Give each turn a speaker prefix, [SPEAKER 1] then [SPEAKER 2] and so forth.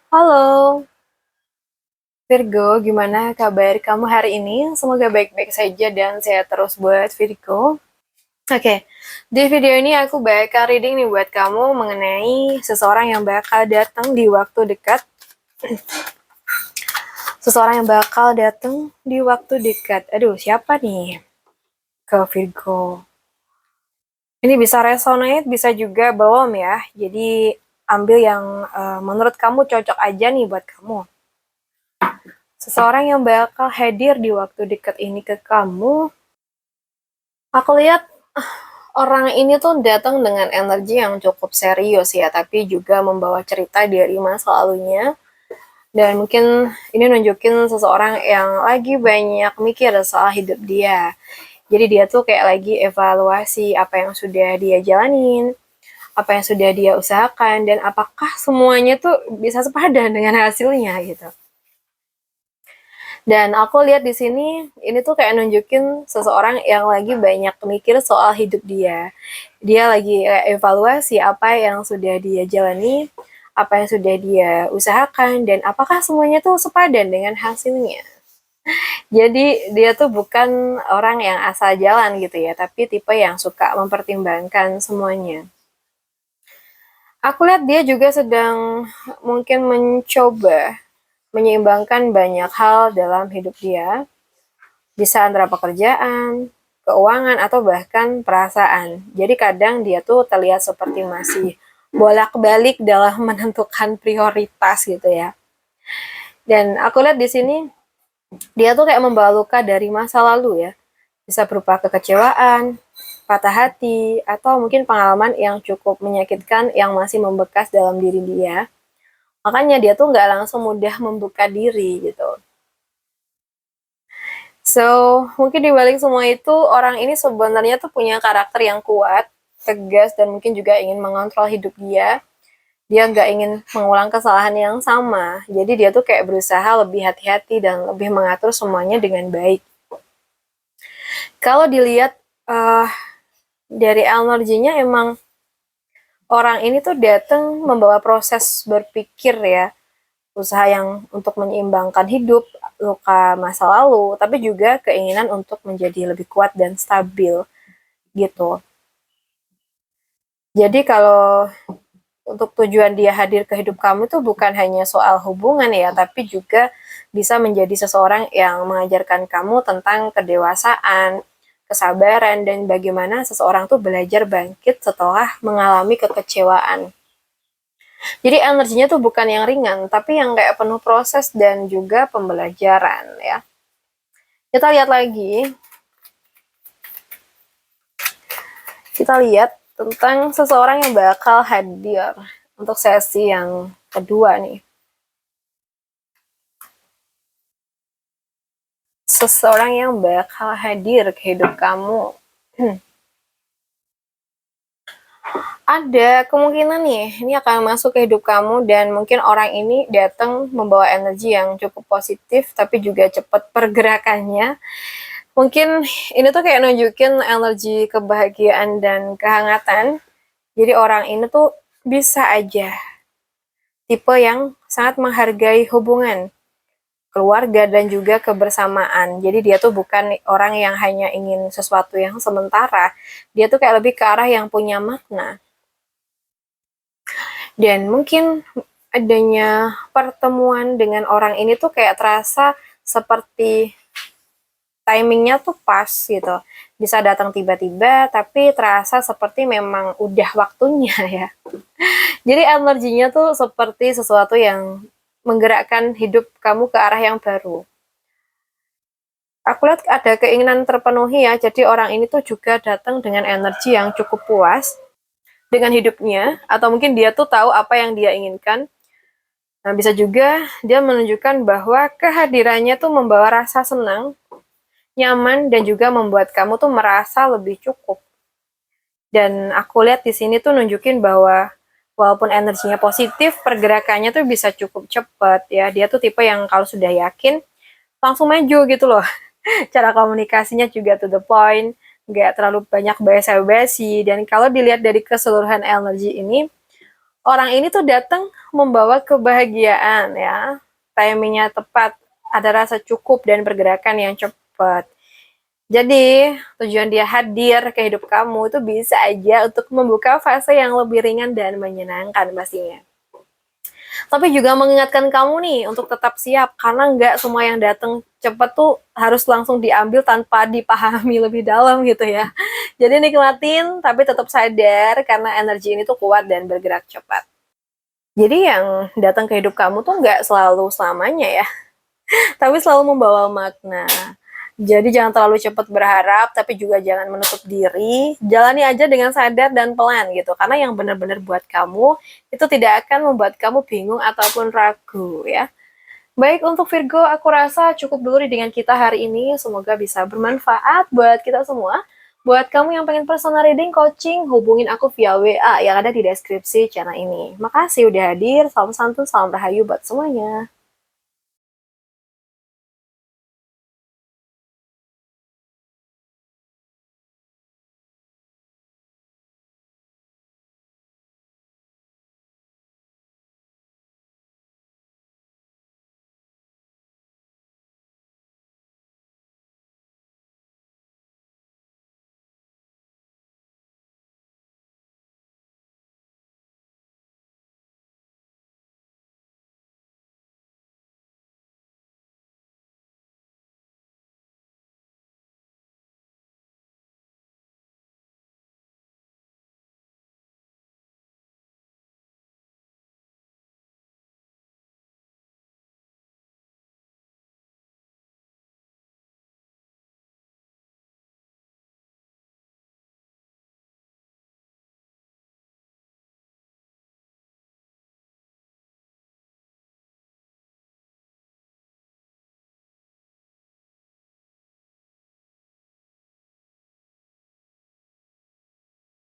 [SPEAKER 1] Halo, Virgo, gimana kabar kamu hari ini? Semoga baik-baik saja dan sehat terus buat Virgo. Oke, di video ini aku bakal reading nih buat kamu mengenai seseorang yang bakal datang di waktu dekat. Seseorang yang bakal datang di waktu dekat. Aduh, siapa nih? Ke Virgo. Ini bisa resonate, bisa juga belum ya. Jadi ambil yang menurut kamu cocok aja nih buat kamu. Seseorang yang bakal hadir di waktu dekat ini ke kamu. Aku lihat orang ini tuh datang dengan energi yang cukup serius ya, tapi juga membawa cerita dari masa lalunya. Dan mungkin ini nunjukin seseorang yang lagi banyak mikir soal hidup dia. Jadi dia tuh kayak lagi evaluasi apa yang sudah dia jalanin, apa yang sudah dia usahakan, dan apakah semuanya tuh bisa sepadan dengan hasilnya gitu. Dan aku lihat di sini ini tuh kayak nunjukin seseorang yang lagi banyak mikir soal hidup dia. Dia lagi evaluasi apa yang sudah dia jalani, apa yang sudah dia usahakan, dan apakah semuanya tuh sepadan dengan hasilnya. Jadi dia tuh bukan orang yang asal jalan gitu ya, tapi tipe yang suka mempertimbangkan semuanya. Aku lihat dia juga sedang mungkin mencoba menyeimbangkan banyak hal dalam hidup dia, bisa antara pekerjaan, keuangan, atau bahkan perasaan. Jadi kadang dia tuh terlihat seperti masih bolak-balik dalam menentukan prioritas gitu ya. Dan aku lihat di sini dia tuh kayak membawa luka dari masa lalu ya. Bisa berupa kekecewaan, patah hati, atau mungkin pengalaman yang cukup menyakitkan yang masih membekas dalam diri dia. Makanya dia tuh nggak langsung mudah membuka diri gitu. So, mungkin dibalik semua itu, orang ini sebenarnya tuh punya karakter yang kuat, tegas, dan mungkin juga ingin mengontrol hidup dia. Dia nggak ingin mengulang kesalahan yang sama. Jadi dia tuh kayak berusaha lebih hati-hati dan lebih mengatur semuanya dengan baik. Kalau dilihat uh, dari energinya emang orang ini tuh datang membawa proses berpikir ya, usaha yang untuk menyeimbangkan hidup, luka masa lalu, tapi juga keinginan untuk menjadi lebih kuat dan stabil gitu. Jadi kalau untuk tujuan dia hadir ke hidup kamu itu bukan hanya soal hubungan ya, tapi juga bisa menjadi seseorang yang mengajarkan kamu tentang kedewasaan, kesabaran, dan bagaimana seseorang tuh belajar bangkit setelah mengalami kekecewaan. Jadi energinya tuh bukan yang ringan, tapi yang kayak penuh proses dan juga pembelajaran ya. Kita lihat lagi, kita lihat tentang seseorang yang bakal hadir untuk sesi yang kedua nih. Seseorang yang bakal hadir ke hidup kamu. Ada kemungkinan nih, ini akan masuk ke hidup kamu dan mungkin orang ini datang membawa energi yang cukup positif, tapi juga cepat pergerakannya. Mungkin ini tuh kayak nunjukin energi kebahagiaan dan kehangatan. Jadi orang ini tuh bisa aja tipe yang sangat menghargai hubungan, keluarga, dan juga kebersamaan. Jadi dia tuh bukan orang yang hanya ingin sesuatu yang sementara. Dia tuh kayak lebih ke arah yang punya makna. Dan mungkin adanya pertemuan dengan orang ini tuh kayak terasa seperti timingnya tuh pas gitu. Bisa datang tiba-tiba, tapi terasa seperti memang udah waktunya ya. Jadi energinya tuh seperti sesuatu yang menggerakkan hidup kamu ke arah yang baru. Aku lihat ada keinginan terpenuhi ya, jadi orang ini tuh juga datang dengan energi yang cukup puas dengan hidupnya, atau mungkin dia tuh tahu apa yang dia inginkan. Nah, bisa juga dia menunjukkan bahwa kehadirannya tuh membawa rasa senang, nyaman, dan juga membuat kamu tuh merasa lebih cukup. Dan aku lihat di sini tuh nunjukin bahwa walaupun energinya positif, pergerakannya tuh bisa cukup cepat ya. Dia tuh tipe yang kalau sudah yakin, langsung maju gitu loh. Cara komunikasinya juga to the point, nggak terlalu banyak basa-basi. Dan kalau dilihat dari keseluruhan energi ini, orang ini tuh datang membawa kebahagiaan ya. Timingnya tepat, ada rasa cukup dan pergerakan yang cepat. Jadi, tujuan dia hadir ke hidup kamu itu bisa aja untuk membuka fase yang lebih ringan dan menyenangkan pastinya. Tapi juga mengingatkan kamu nih untuk tetap siap, karena nggak semua yang datang cepat tuh harus langsung diambil tanpa dipahami lebih dalam gitu ya. Jadi nikmatin, tapi tetap sadar karena energi ini tuh kuat dan bergerak cepat. Jadi yang datang ke hidup kamu tuh nggak selalu selamanya ya, tapi selalu membawa makna. Jadi jangan terlalu cepat berharap, tapi juga jangan menutup diri. Jalani aja dengan sadar dan pelan gitu. Karena yang benar-benar buat kamu, itu tidak akan membuat kamu bingung ataupun ragu ya. Baik untuk Virgo, aku rasa cukup dulu dengan kita hari ini. Semoga bisa bermanfaat buat kita semua. Buat kamu yang pengen personal reading, coaching, hubungin aku via WA yang ada di deskripsi channel ini. Makasih udah hadir, salam santun, salam rahayu buat semuanya.